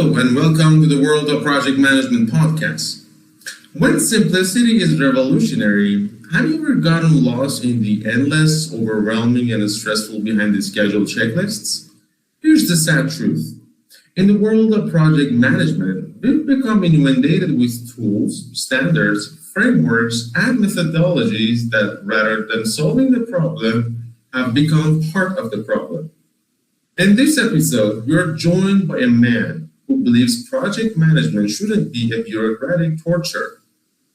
Hello and welcome to the World of Project Management podcast. When simplicity is revolutionary, have you ever gotten lost in the endless, overwhelming, and stressful behind the schedule checklists? Here's the sad truth. In the world of project management, we've become inundated with tools, standards, frameworks, and methodologies that, rather than solving the problem, have become part of the problem. In this episode, we are joined by a man who believes project management shouldn't be a bureaucratic torture.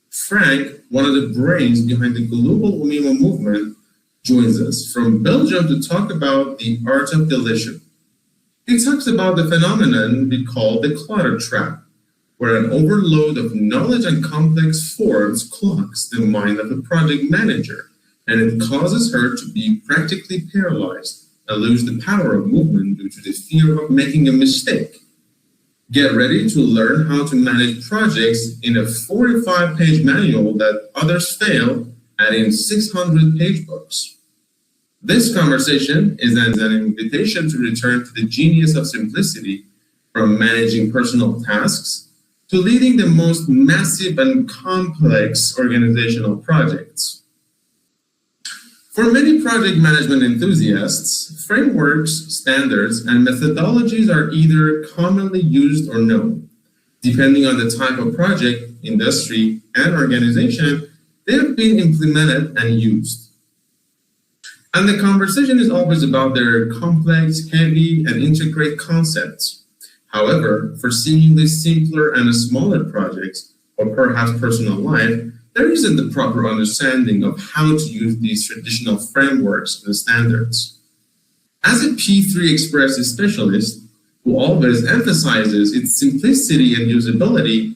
Frank, one of the brains behind the global OMIMO movement, joins us from Belgium to talk about the art of deletion. He talks about the phenomenon we call the Clutter Trap, where an overload of knowledge and complex forms clogs the mind of a project manager, and it causes her to be practically paralyzed and lose the power of movement due to the fear of making a mistake. Get ready to learn how to manage projects in a 45-page manual that others fail at in 600-page books. This conversation is an invitation to return to the genius of simplicity, from managing personal tasks to leading the most massive and complex organizational projects. For many project management enthusiasts, frameworks, standards, and methodologies are either commonly used or known. Depending on the type of project, industry, and organization, they have been implemented and used. And the conversation is always about their complex, heavy, and integrate concepts. However, for seemingly simpler and smaller projects, or perhaps personal life, there isn't the proper understanding of how to use these traditional frameworks and standards. As a P3express specialist who always emphasizes its simplicity and usability,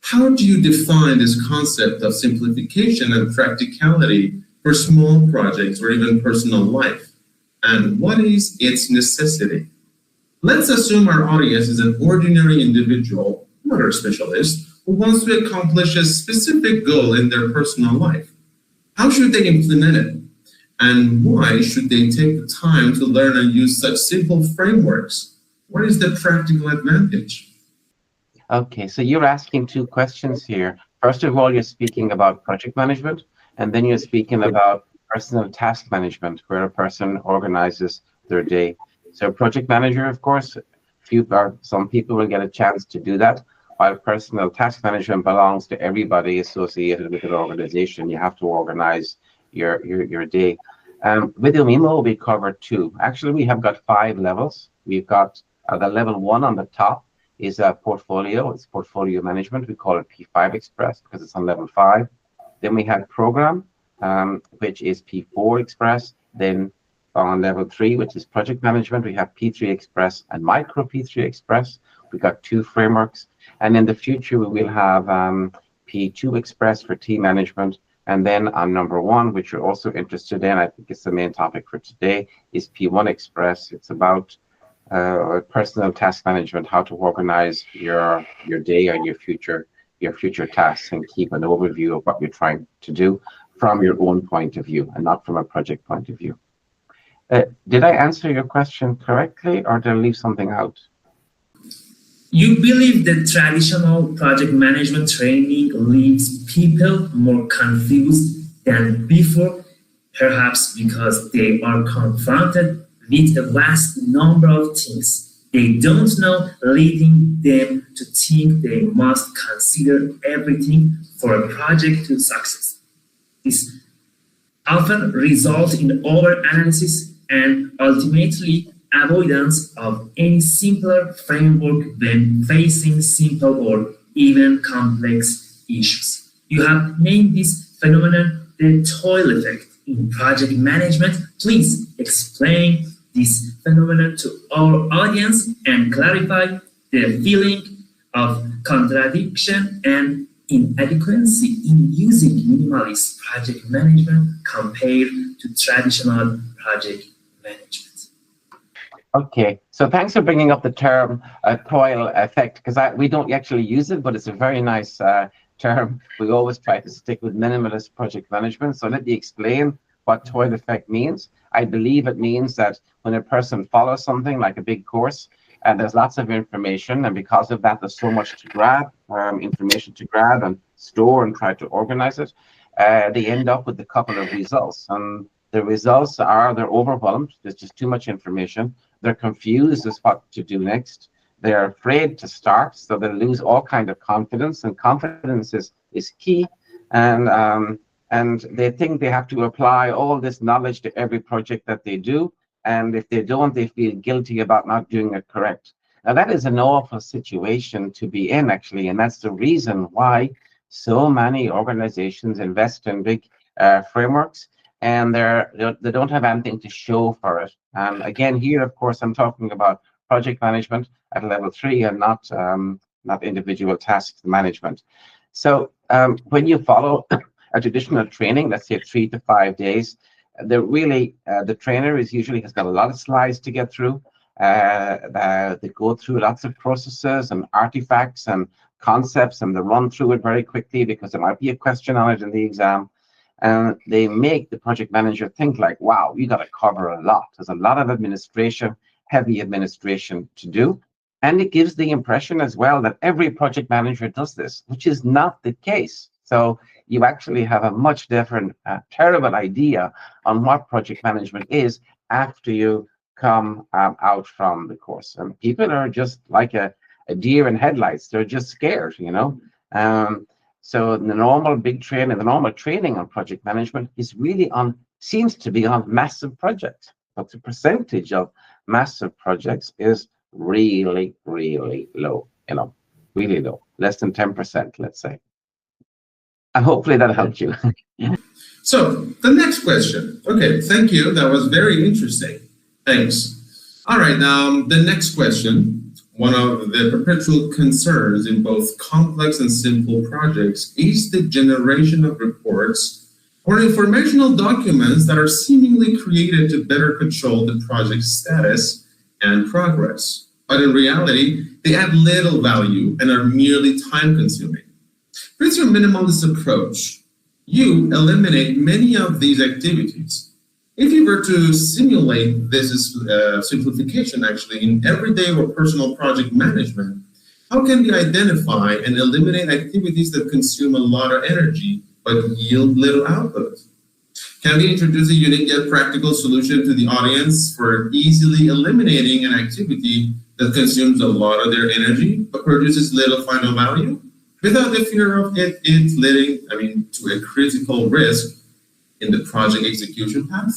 how do you define this concept of simplification and practicality for small projects or even personal life? And what is its necessity? Let's assume our audience is an ordinary individual, not a specialist, who wants to accomplish a specific goal in their personal life. How should they implement it? And why should they take the time to learn and use such simple frameworks? What is the practical advantage? Okay, so you're asking two questions here. First of all, you're speaking about project management, and then you're speaking about personal task management, where a person organizes their day. So project manager, of course, some people will get a chance to do that, while personal task management belongs to everybody associated with an organization. You have to organize your day. With OMIMO, we cover two. Actually, we have got 5 levels. We've got the level 1 on the top is a portfolio. It's portfolio management. We call it P5express because it's on level 5. Then we have program, which is P4express. Then on level 3, which is project management, we have P3express and micro P3express. We've got 2 frameworks. And in the future, we will have P2express for team management. And then on number 1, which you're also interested in, I think it's the main topic for today, is P1express. It's about personal task management, how to organize your day and your future tasks and keep an overview of what you're trying to do from your own point of view and not from a project point of view. Did I answer your question correctly, or did I leave something out? You believe that traditional project management training leaves people more confused than before, perhaps because they are confronted with a vast number of things they don't know, leading them to think they must consider everything for a project to success. This often results in over-analysis and ultimately avoidance of any simpler framework when facing simple or even complex issues. You have named this phenomenon the toil effect in project management. Please explain this phenomenon to our audience and clarify the feeling of contradiction and inadequacy in using minimalist project management compared to traditional project management. Okay, so thanks for bringing up the term toil effect, because we don't actually use it, but it's a very nice term. We always try to stick with minimalist project management. So let me explain what toil effect means. I believe it means that when a person follows something like a big course, and there's lots of information, and because of that, there's so much to grab, information to grab and store and try to organize it. They end up with a couple of results, and the results are they're overwhelmed. There's just too much information. They're confused as what to do next. They're afraid to start, so they lose all kind of confidence, and confidence is key. And they think they have to apply all this knowledge to every project that they do, and if they don't, they feel guilty about not doing it correct. Now, that is an awful situation to be in, actually, and that's the reason why so many organizations invest in big frameworks, and they don't have anything to show for it. And again, here, of course, I'm talking about project management at level 3 and not individual task management. So when you follow a traditional training, let's say 3 to 5 days, the trainer has got a lot of slides to get through. They go through lots of processes and artifacts and concepts, and they run through it very quickly because there might be a question on it in the exam. And they make the project manager think like, wow, you got to cover a lot. There's a lot of administration, heavy administration to do. And it gives the impression as well that every project manager does this, which is not the case. So you actually have a much different, terrible idea on what project management is after you come out from the course. And people are just like a deer in headlights. They're just scared, you know. So the normal training on project management is really seems to be on massive projects, but the percentage of massive projects is really, really low, you know, really low, less than 10%, let's say. And hopefully that helped you. So the next question. Okay, thank you. That was very interesting. Thanks. All right, the next question. One of the perpetual concerns in both complex and simple projects is the generation of reports or informational documents that are seemingly created to better control the project's status and progress. But in reality, they add little value and are merely time-consuming. With your minimalist approach, you eliminate many of these activities. If you were to simulate this simplification actually in everyday or personal project management, how can we identify and eliminate activities that consume a lot of energy but yield little output? Can we introduce a unique yet practical solution to the audience for easily eliminating an activity that consumes a lot of their energy but produces little final value without the fear of it leading to a critical risk in the project execution path?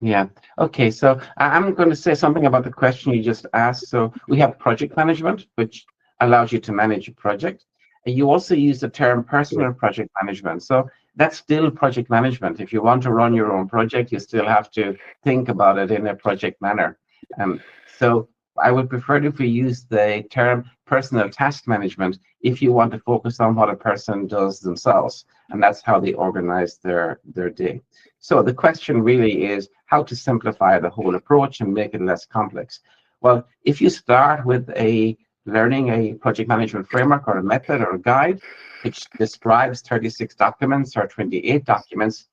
Yeah. Okay. So I'm going to say something about the question you just asked. So we have project management, which allows you to manage a project. And you also use the term personal project management. So that's still project management. If you want to run your own project, you still have to think about it in a project manner. So I would prefer if we use the term personal task management if you want to focus on what a person does themselves, and that's how they organize their day. So the question really is how to simplify the whole approach and make it less complex. Well, if you start with learning a project management framework or a method or a guide, which describes 36 documents or 28 documents,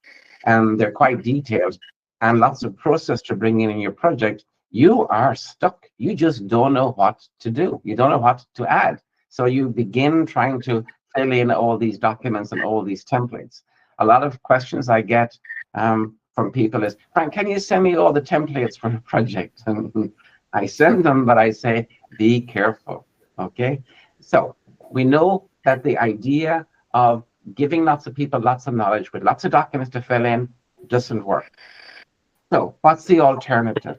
and they're quite detailed, and lots of process to bring in your project, you are stuck. You just don't know what to do. You don't know what to add. So you begin trying to fill in all these documents and all these templates. A lot of questions I get from people is, Frank, can you send me all the templates for the project? And I send them, but I say, be careful, okay? So we know that the idea of giving lots of people lots of knowledge with lots of documents to fill in doesn't work. So what's the alternative?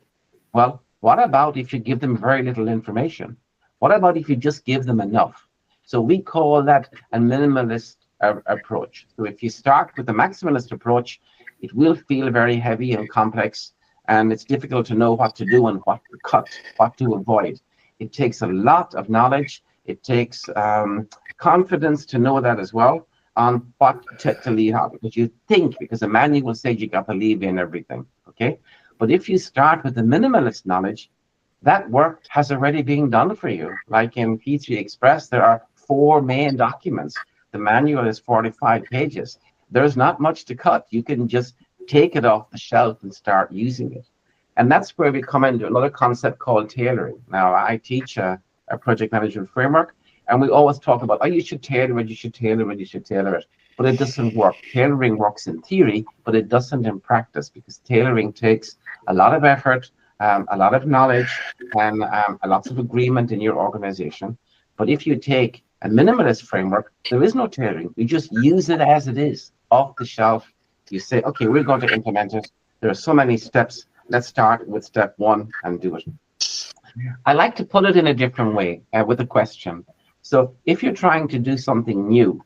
Well, what about if you give them very little information? What about if you just give them enough? So we call that a minimalist approach. So if you start with the maximalist approach, it will feel very heavy and complex, and it's difficult to know what to do and what to cut, what to avoid. It takes a lot of knowledge. It takes confidence to know that as well, on what to leave out, because the manual says you got to leave in everything, okay? But if you start with the minimalist knowledge, that work has already been done for you. Like in P3express, there are 4 main documents. The manual is 45 pages. There's not much to cut. You can just take it off the shelf and start using it. And that's where we come into another concept called tailoring. Now, I teach a project management framework, and we always talk about, oh, you should tailor it, you should tailor it, you should tailor it. But it doesn't work. Tailoring works in theory, but it doesn't in practice, because tailoring takes a lot of effort, a lot of knowledge, and a lot of agreement in your organization. But if you take a minimalist framework, there is no tailoring. You just use it as it is, off the shelf. You say, okay, we're going to implement it. There are so many steps. Let's start with step 1 and do it. I like to put it in a different way with a question. So if you're trying to do something new,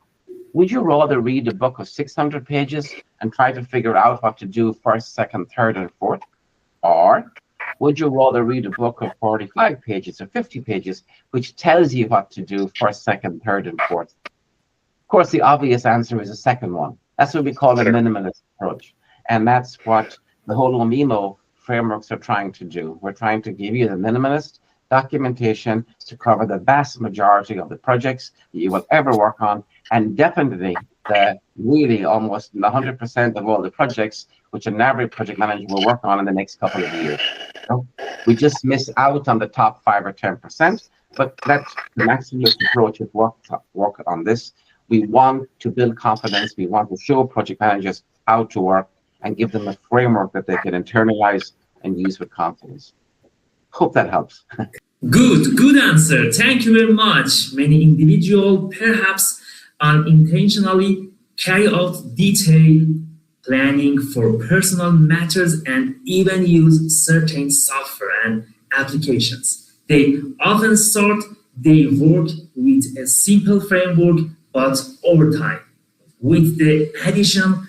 would you rather read a book of 600 pages and try to figure out what to do first, second, third, and fourth? Or would you rather read a book of 45 pages or 50 pages, which tells you what to do first, second, third, and fourth? Of course, the obvious answer is the second one. That's what we call a minimalist approach. And that's what the whole OMIMO frameworks are trying to do. We're trying to give you the minimalist documentation to cover the vast majority of the projects that you will ever work on, and definitely the really almost 100% of all the projects which an average project manager will work on in the next couple of years. So we just miss out on the top 5 or 10%, but that's the maximalist approach is work on this. We want to build confidence. We want to show project managers how to work and give them a framework that they can internalize and use with confidence. Hope that helps. Good answer. Thank you very much. Many individuals perhaps unintentionally carry out detailed planning for personal matters and even use certain software and applications. They often start their work with a simple framework, but over time, with the addition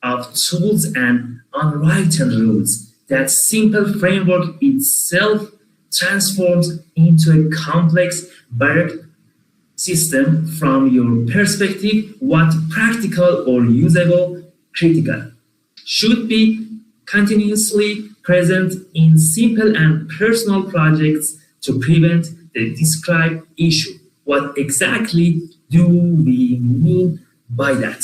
of tools and unwritten rules, that simple framework itself transforms into a complex barrack system. From your perspective, what practical or usable, critical, should be continuously present in simple and personal projects to prevent the described issue. What exactly do we mean by that?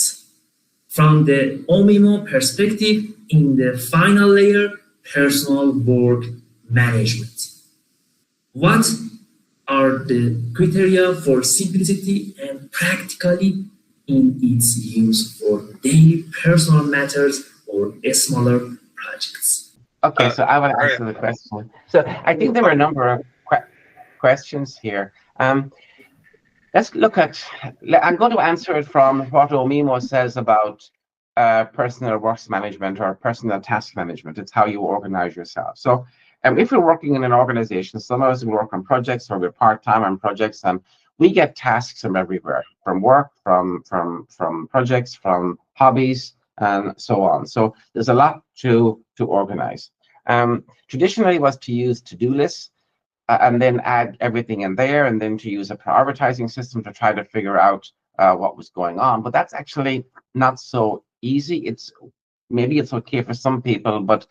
From the OMIMO perspective, in the final layer, personal work management. What are the criteria for simplicity and practicality in its use for daily personal matters or smaller projects? Okay, so I want to answer the question. So I think there were a number of questions here. Let's look at, I'm going to answer it from what OMIMO says about personal works management or personal task management. It's how you organize yourself. So if we're working in an organization, some of us work on projects or we're part-time on projects, and we get tasks from everywhere, from work, from projects, from hobbies, and so on. So there's a lot to organize. Traditionally was to use to-do lists and then add everything in there, and then to use a prioritizing system to try to figure out what was going on. But that's actually not so easy. Maybe it's okay for some people, but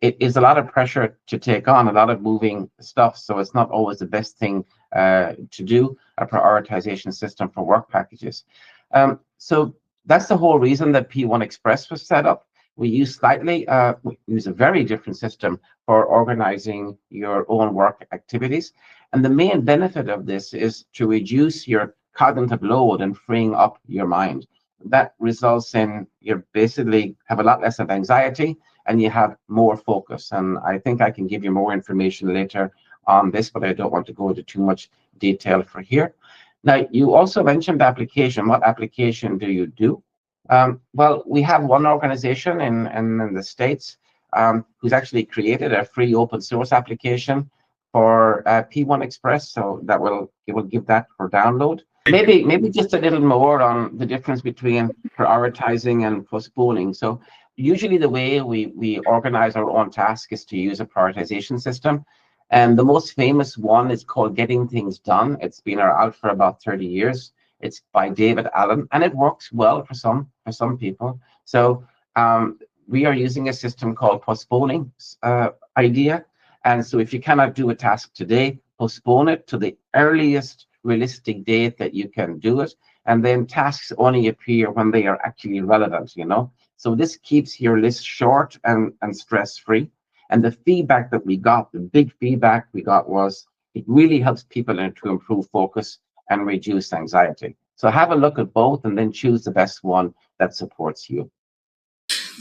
it is a lot of pressure to take on, a lot of moving stuff. So it's not always the best thing to do, a prioritization system for work packages. So that's the whole reason that P1express was set up. We use we use a very different system for organizing your own work activities. And the main benefit of this is to reduce your cognitive load and freeing up your mind. That results in you basically have a lot less of anxiety and you have more focus. And I think I can give you more information later on this, but I don't want to go into too much detail for here. Now, you also mentioned application. What application do you do? Well, we have one organization in the States who's actually created a free open source application for P1express, so it will give that for download. Maybe just a little more on the difference between prioritizing and postponing. So usually the way we organize our own task is to use a prioritization system. And the most famous one is called Getting Things Done. It's been out for about 30 years. It's by David Allen, and it works well for some people. So we are using a system called postponing idea. And so if you cannot do a task today, postpone it to the earliest realistic date that you can do it. And then tasks only appear when they are actually relevant, So this keeps your list short and stress-free. And the feedback that we got, the big feedback we got was it really helps people to improve focus and reduce anxiety. So have a look at both and then choose the best one that supports you.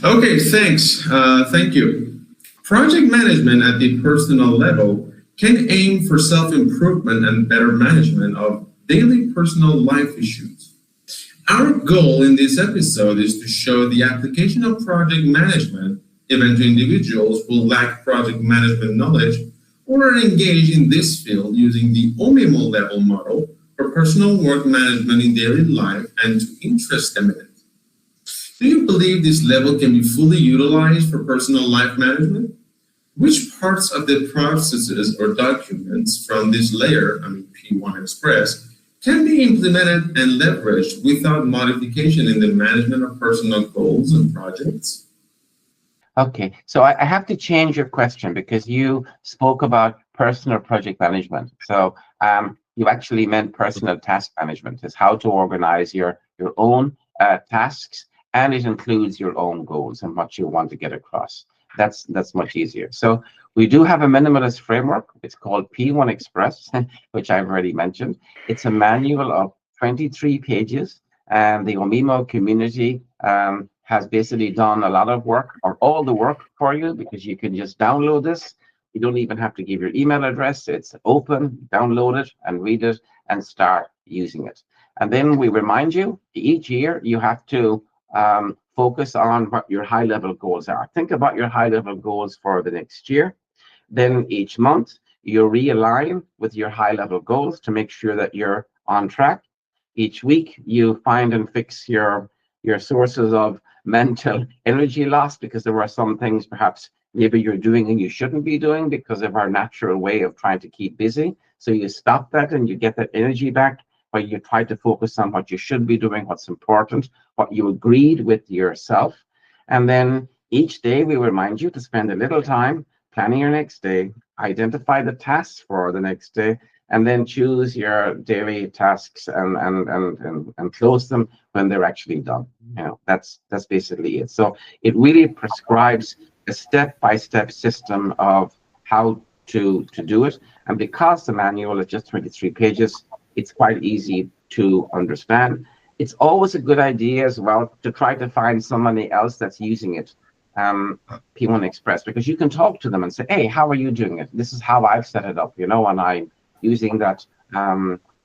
Okay, thanks. Thank you. Project management at the personal level can aim for self-improvement and better management of daily personal life issues. Our goal in this episode is to show the application of project management even to individuals who lack project management knowledge or are engaged in this field using the OMIMO level model for personal work management in daily life and to interest them in it. Do you believe this level can be fully utilized for personal life management? Which parts of the processes or documents from this layer, P1express, can be implemented and leveraged without modification in the management of personal goals and projects? Okay, so I have to change your question because you spoke about personal project management. So you actually meant personal task management, is how to organize your own tasks, and it includes your own goals and what you want to get across. That's much easier. So we do have a minimalist framework. It's called P1express, which I've already mentioned. It's a manual of 23 pages, and the OMIMO community has basically done a lot of work, or all the work for you, because you can just download this. You don't even have to give your email address. It's open, download it and read it and start using it. And then we remind you each year you have to focus on what your high-level goals are. Think about your high-level goals for the next year. Then each month you realign with your high-level goals to make sure that you're on track. Each week you find and fix your sources of mental energy loss, because there are some things perhaps maybe you're doing and you shouldn't be doing because of our natural way of trying to keep busy. So you stop that and you get that energy back, where you try to focus on what you should be doing, what's important, what you agreed with yourself. And then each day we remind you to spend a little time planning your next day, identify the tasks for the next day, and then choose your daily tasks and close them when they're actually done. That's basically it. So it really prescribes a step-by-step system of how to do it. And because the manual is just 23 pages, it's quite easy to understand. It's always a good idea as well to try to find somebody else that's using it, P1express, because you can talk to them and say, hey, how are you doing it? This is how I've set it up, and I'm using that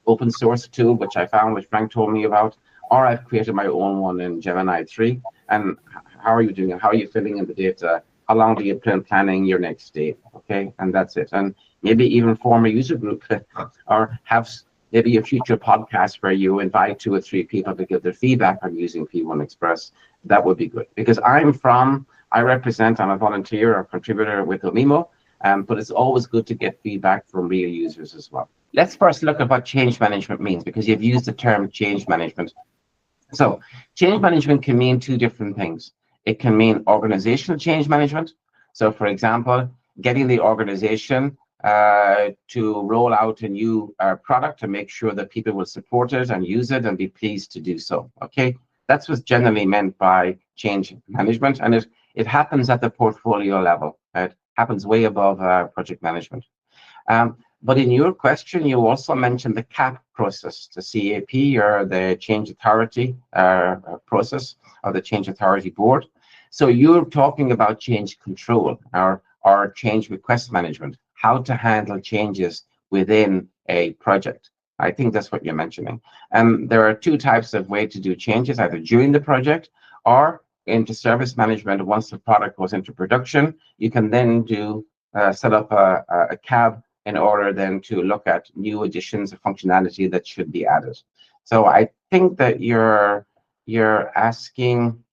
open source tool, which I found, which Frank told me about, or I've created my own one in Gemini 3. And how are you doing it? How are you filling in the data? How long do you plan planning your next day? Okay, and that's it. And maybe even form a user group or have maybe a future podcast where you invite 2 or 3 people to give their feedback on using P1express. That would be good, because I represent, I'm a volunteer or contributor with OMIMO, but it's always good to get feedback from real users as well. Let's first look at what change management means, because you've used the term change management. So change management can mean 2 different things. It can mean organizational change management. So for example, getting the organization to roll out a new product to make sure that people will support it and use it and be pleased to do so. Okay, that's what's generally meant by change management, and it happens at the portfolio level. It happens way above project management. But in your question, you also mentioned the CAP process, the CAP, or the change authority process, or the change authority board. So you're talking about change control or change request management, how to handle changes within a project. I think that's what you're mentioning. And there are 2 types of way to do changes, either during the project or into service management. Once the product goes into production, you can then set up a CAB in order then to look at new additions of functionality that should be added. So I think that you're asking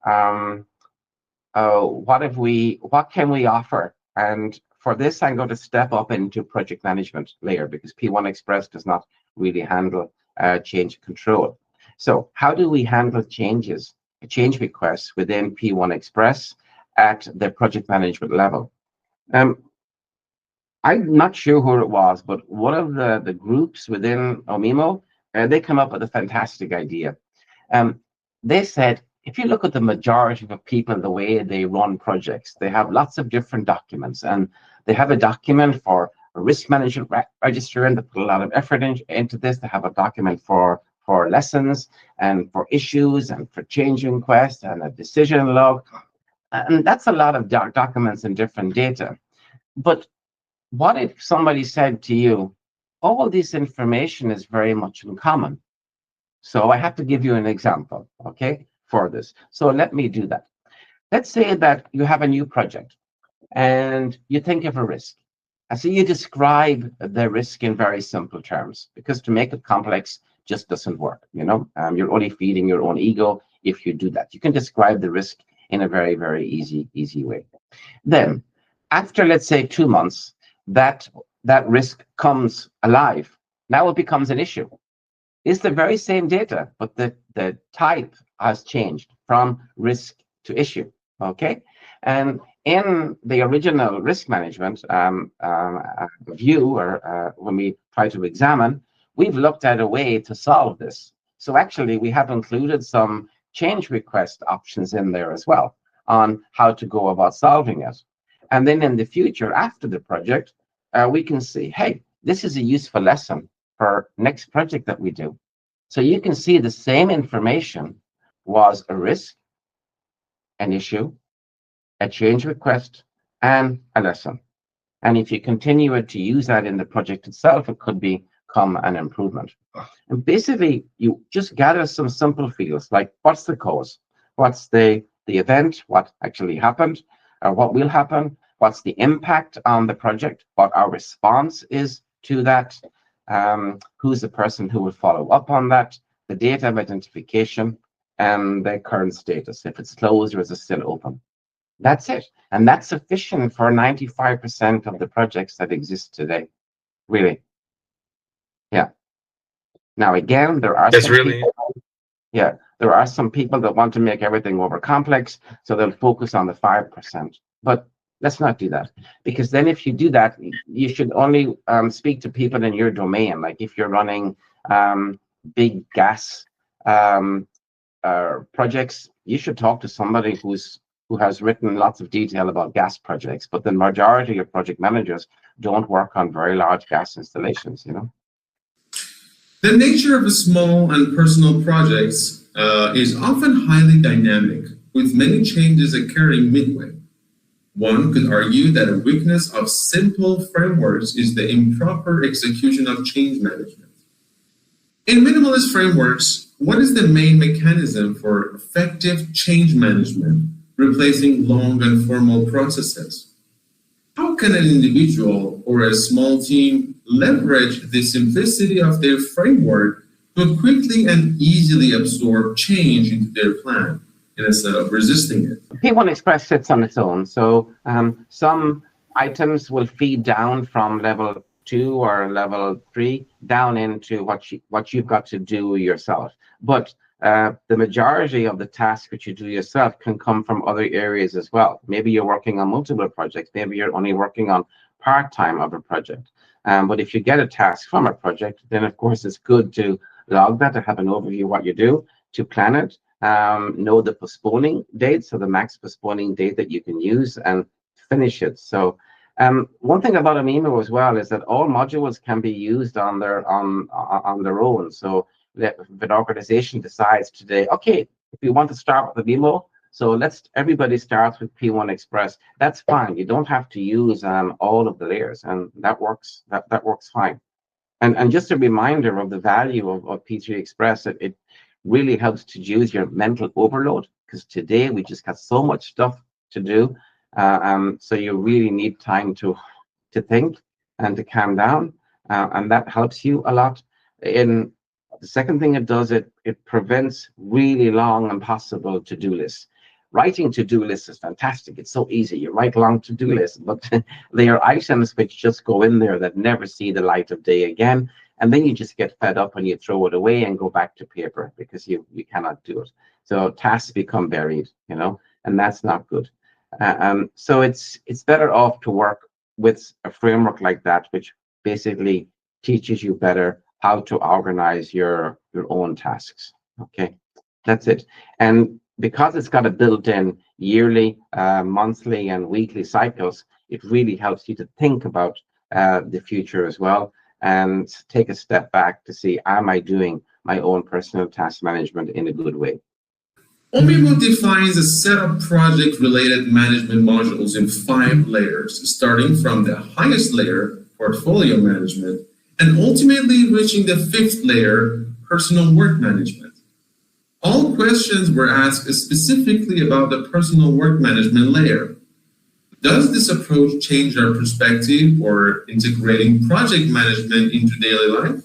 what can we offer? And for this, I'm going to step up into project management layer, because P1express does not really handle change control. So how do we handle changes, change requests within P1express at the project management level? I'm not sure who it was, but one of the groups within OMIMO, they come up with a fantastic idea. They said, if you look at the majority of people, the way they run projects, they have lots of different documents, and they have a document for a risk management register, and they put a lot of effort into this. They have a document for lessons and for issues and for change requests and a decision log. And that's a lot of documents and different data. But what if somebody said to you, all this information is very much in common? So I have to give you an example, okay, for this. So let me do that. Let's say that you have a new project and you think of a risk. And so you describe the risk in very simple terms, because to make it complex just doesn't work. You're only feeding your own ego if you do that. You can describe the risk in a very, very easy way. Then, after, let's say, 2 months, that risk comes alive. Now it becomes an issue. It's the very same data, but the type has changed from risk to issue, okay? And in the original risk management view, or when we try to examine, we've looked at a way to solve this. So actually, we have included some change request options in there as well on how to go about solving it. And then in the future, after the project, we can see, hey, this is a useful lesson for next project that we do. So you can see the same information was a risk, an issue, a change request, and a lesson. And if you continue to use that in the project itself, it could become an improvement. And basically, you just gather some simple fields like what's the cause, what's the event, what actually happened, or what will happen, what's the impact on the project, what our response is to that, who's the person who will follow up on that, the date of identification, and the current status, if it's closed or is it still open. That's it. And that's sufficient for 95% of the projects that exist today, really. Yeah. Now, again, there are some people, there are some people that want to make everything over complex, so they'll focus on the 5%. But let's not do that, because then if you do that, you should only speak to people in your domain. Like if you're running big gas projects, you should talk to somebody who has written lots of detail about gas projects. But the majority of project managers don't work on very large gas installations, The nature of small and personal projects is often highly dynamic, with many changes occurring midway. One could argue that a weakness of simple frameworks is the improper execution of change management. In minimalist frameworks, what is the main mechanism for effective change management, replacing long and formal processes? How can an individual or a small team leverage the simplicity of their framework to quickly and easily absorb change into their plan instead of resisting it? P1express sits on its own. So some items will feed down from level 2 or level 3 down into what you've got to do yourself. But the majority of the tasks which you do yourself can come from other areas as well. Maybe you're working on multiple projects. Maybe you're only working on part-time of a project. But if you get a task from a project, then of course it's good to log that, to have an overview of what you do, to plan it, know the postponing date, so the max postponing date that you can use, and finish it. So one thing about OMIMO as well is that all modules can be used on their own. So if an organization decides today, okay, if we want to start with OMIMO, so everybody starts with P1express. That's fine. You don't have to use all of the layers, and that works. That works fine. And just a reminder of the value of P3express. It really helps to use your mental overload, because today we just got so much stuff to do. So you really need time to think and to calm down, and that helps you a lot. In the second thing it does, it prevents really long, impossible to-do lists. Writing to-do lists is fantastic. It's so easy. You write long to-do lists, but they are items which just go in there that never see the light of day again. And then you just get fed up and you throw it away and go back to paper because you cannot do it. So tasks become buried, and that's not good. So it's better off to work with a framework like that, which basically teaches you better how to organize your own tasks. Okay, that's it. And because it's got a built-in yearly, monthly, and weekly cycles, it really helps you to think about the future as well and take a step back to see, am I doing my own personal task management in a good way? OMIMO defines a set of project-related management modules in 5 layers, starting from the highest layer, portfolio management, and ultimately reaching the 5th layer, personal work management. All questions were asked specifically about the personal work management layer. Does this approach change our perspective or integrating project management into daily life?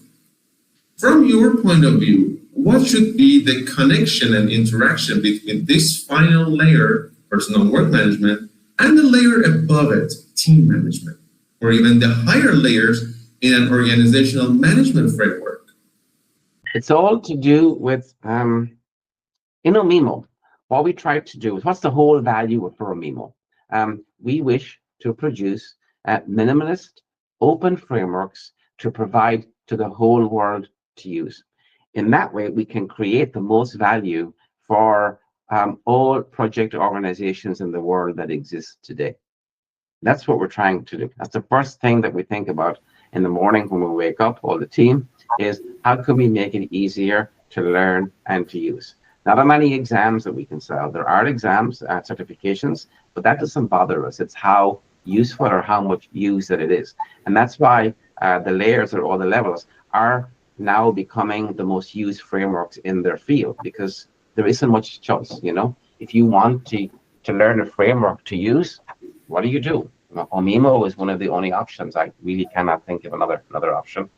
From your point of view, what should be the connection and interaction between this final layer, personal work management, and the layer above it, team management, or even the higher layers in an organizational management framework? It's all to do with, in OMIMO, what we try to do is, what's the whole value for OMIMO? We wish to produce minimalist, open frameworks to provide to the whole world to use. In that way, we can create the most value for all project organizations in the world that exist today. That's what we're trying to do. That's the first thing that we think about in the morning when we wake up, all the team, is how can we make it easier to learn and to use? Not how many exams that we can sell. There are exams, certifications, but that doesn't bother us. It's how useful or how much use that it is. And that's why the layers or all the levels are now becoming the most used frameworks in their field, because there isn't much choice. If you want to learn a framework to use, what do? OMIMO is one of the only options. I really cannot think of another option.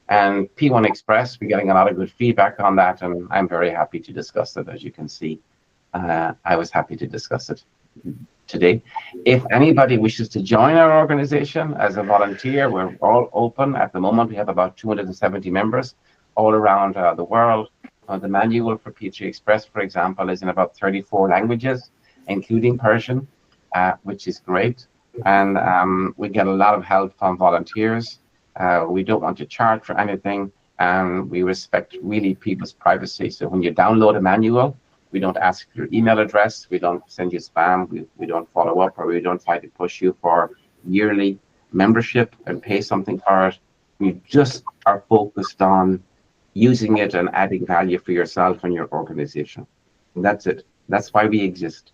And P1express, we're getting a lot of good feedback on that, and I'm very happy to discuss it. As you can see, I was happy to discuss it today. If anybody wishes to join our organization as a volunteer, we're all open. At the moment, we have about 270 members all around the world. The manual for P3express, for example, is in about 34 languages, including Persian, which is great. And we get a lot of help from volunteers. We don't want to charge for anything, and we respect really people's privacy. So when you download a manual, we don't ask for your email address, we don't send you spam, we don't follow up, or we don't try to push you for yearly membership and pay something for it. We just are focused on using it and adding value for yourself and your organization. And that's it. That's why we exist.